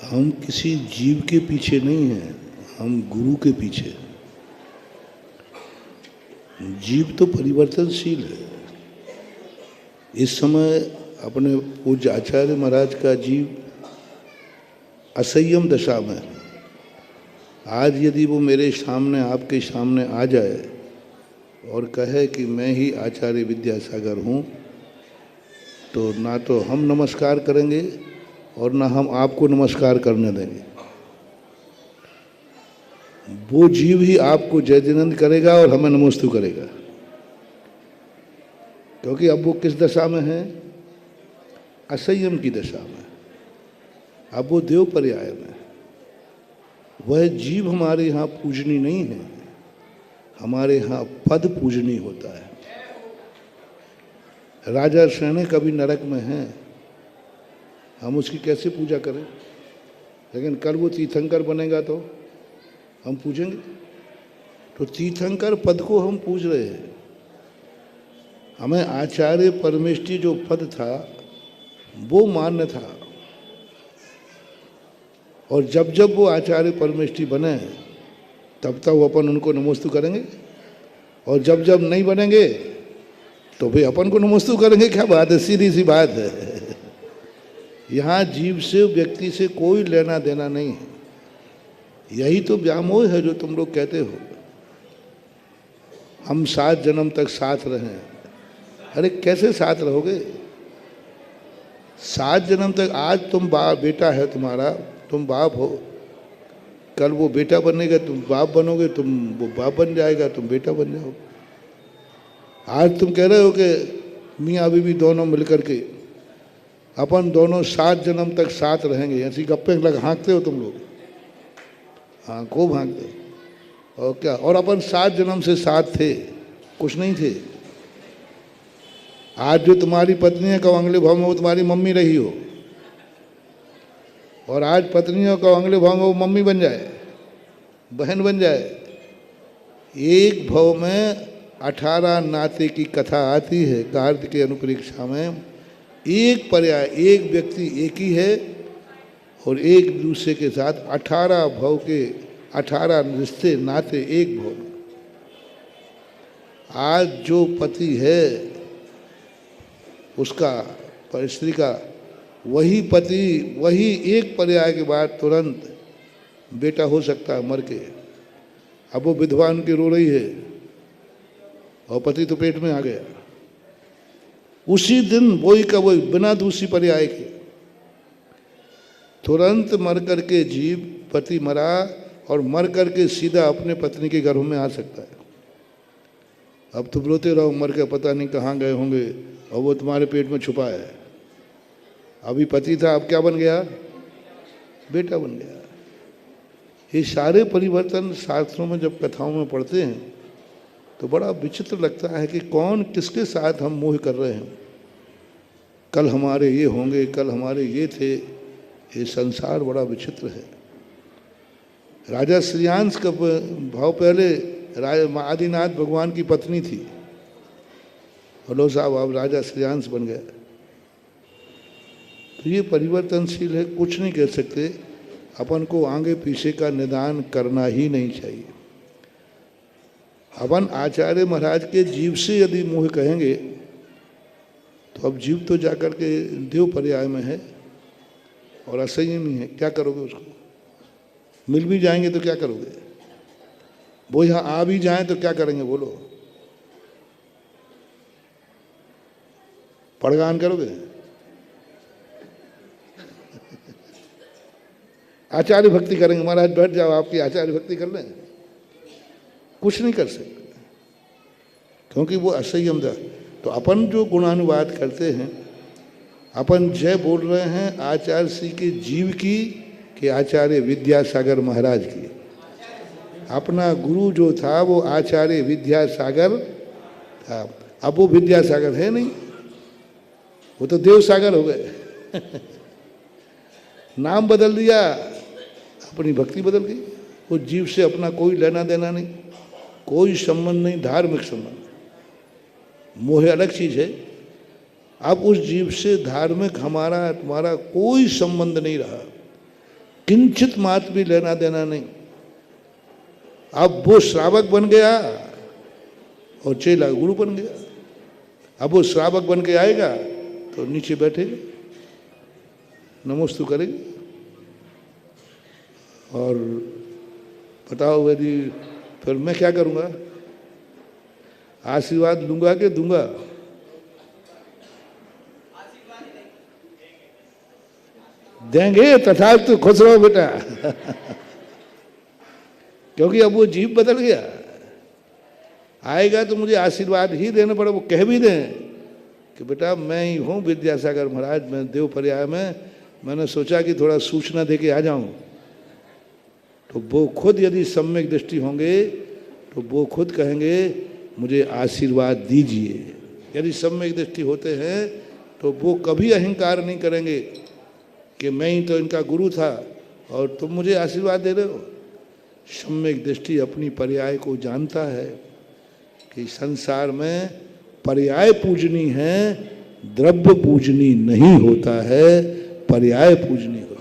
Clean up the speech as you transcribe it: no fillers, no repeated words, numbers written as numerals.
हम किसी जीव के पीछे नहीं हैं, हम गुरु के पीछे। जीव तो परिवर्तनशील है। इस समय अपने पूज्य आचार्य महाराज का जीव असंयम दशा में है। आज यदि वो मेरे सामने, आपके सामने आ जाए और कहे कि मैं ही आचार्य विद्यासागर हूँ, तो ना तो हम नमस्कार करेंगे और ना हम आपको नमस्कार करने देंगे। वो जीव ही आपको जय जिनेंद्र करेगा और हमें नमोस्तु करेगा। क्योंकि अब वो किस दशा में है? असंयम की दशा में। अब वो देव पर्याय में। वह जीव हमारे यहाँ पूजनी नहीं है, हमारे यहाँ पद पूजनी होता है। राजा श्रेणी कभी नरक में है, हम उसकी कैसे पूजा करें? लेकिन कल वो तीर्थंकर बनेगा तो हम पूजेंगे। तो तीर्थंकर पद को हम पूज रहे हैं। हमें आचार्य परमेष्ठी जो पद था वो मान्य था, और जब जब वो आचार्य परमेष्ठी बने तब तक वो अपन उनको नमोस्तु करेंगे, और जब जब नहीं बनेंगे तो भी अपन को नमोस्तु करेंगे। क्या बात है, सीधी सी बात है। यहाँ जीव से, व्यक्ति से कोई लेना देना नहीं है। यही तो व्यामोह है जो तुम लोग कहते हो हम 7 जन्म तक साथ रहें। अरे कैसे साथ रहोगे 7 जन्म तक? आज तुम बेटा है तुम्हारा, तुम बाप हो, कल वो बेटा बनेगा, तुम बाप बनोगे, तुम वो बाप बन जाएगा, तुम बेटा बन जाओगे। आज तुम कह रहे हो कि मियाँ बीवी दोनों मिलकर के अपन दोनों 7 जन्म तक साथ रहेंगे। ऐसी गप्पे लग हाँकते हो तुम लोग। हाँ, खूब हाँकते। और क्या, और अपन 7 जन्म से साथ थे, कुछ नहीं थे। आज जो तुम्हारी पत्नी है कवंगले भाव में, वो तुम्हारी मम्मी रही हो, और आज पत्नियों का अगले भाव में वो मम्मी बन जाए, बहन बन जाए। एक भाव में 18 नाते की कथा आती है कार्तिकेय अनुपरीक्षा में। एक पर्याय, एक व्यक्ति एक ही है और एक दूसरे के साथ 18 भाव के 18 रिश्ते नाते एक भाव में। आज जो पति है उसका, स्त्री का, वही पति, वही एक पर्याय के बाद तुरंत बेटा हो सकता है मर के। अब वो विधवा उनकी रो रही है और पति तो पेट में आ गया। उसी दिन वही का वही, बिना दूसरी पर्याय के तुरंत मर करके जीव, पति मरा और मर करके सीधा अपने पत्नी के गर्भ में आ सकता है। अब तुम रोते रहो, मर के पता नहीं कहाँ गए होंगे और वो तुम्हारे पेट में छुपा है। अभी पति था, अब क्या बन गया? बेटा बन गया। ये सारे परिवर्तन शास्त्रों में जब कथाओं में पढ़ते हैं तो बड़ा विचित्र लगता है कि कौन किसके साथ हम मोह कर रहे हैं। कल हमारे ये होंगे, कल हमारे ये थे। ये संसार बड़ा विचित्र है। राजा श्रेयांश का भाव पहले आदिनाथ भगवान की पत्नी थी, हेलो साहब अब राजा श्रेयांश बन गया। तो ये परिवर्तनशील है, कुछ नहीं कह सकते। अपन को आगे पीछे का निदान करना ही नहीं चाहिए। अपन आचार्य महाराज के जीव से यदि मोह कहेंगे तो अब जीव तो जाकर के देव पर्याय में है और असंयमी है। क्या करोगे उसको? मिल भी जाएंगे तो क्या करोगे? वो यहाँ आ भी जाएं तो क्या करेंगे बोलो? पड़गान करोगे? आचार्य भक्ति करेंगे, महाराज बैठ जाओ आपकी आचार्य भक्ति कर लें? कुछ नहीं कर सकते, क्योंकि वो असंयम था। तो अपन जो गुणानुवाद करते हैं, अपन जय बोल रहे हैं आचार्य श्री के जीव की कि आचार्य विद्यासागर महाराज की। अपना गुरु जो था वो आचार्य विद्यासागर था। अब वो विद्यासागर है नहीं, वो तो देवसागर हो गए। नाम बदल दिया, अपनी भक्ति बदल गई। वो जीव से अपना कोई लेना देना नहीं, कोई संबंध नहीं, धार्मिक संबंध। मोह अलग चीज है। अब उस जीव से धार्मिक हमारा तुम्हारा कोई संबंध नहीं रहा। किंचित मात्र भी लेना देना नहीं। अब वो श्रावक बन गया और चेला गुरु बन गया। अब वो श्रावक बन के आएगा तो नीचे बैठेगा, नमोस्तु करेगा और बताओ यदि फिर मैं क्या करूँगा? आशीर्वाद लूंगा कि दूंगा? देंगे तथास्तु, खुश रहो बेटा। क्योंकि अब वो जीव बदल गया। आएगा तो मुझे आशीर्वाद ही देना पड़े। वो कह भी दें कि बेटा मैं ही हूँ विद्यासागर महाराज, मैं देव पर्याय में, मैंने सोचा कि थोड़ा सूचना दे के आ जाऊँ। तो वो खुद यदि सम्यक दृष्टि होंगे तो वो खुद कहेंगे मुझे आशीर्वाद दीजिए। यदि सम्यक दृष्टि होते हैं तो वो कभी अहंकार नहीं करेंगे कि मैं ही तो इनका गुरु था और तुम मुझे आशीर्वाद दे रहे हो। सम्यक दृष्टि अपनी पर्याय को जानता है कि संसार में पर्याय पूजनी है, द्रव्य पूजनी नहीं होता है, पर्याय पूजनी होता है।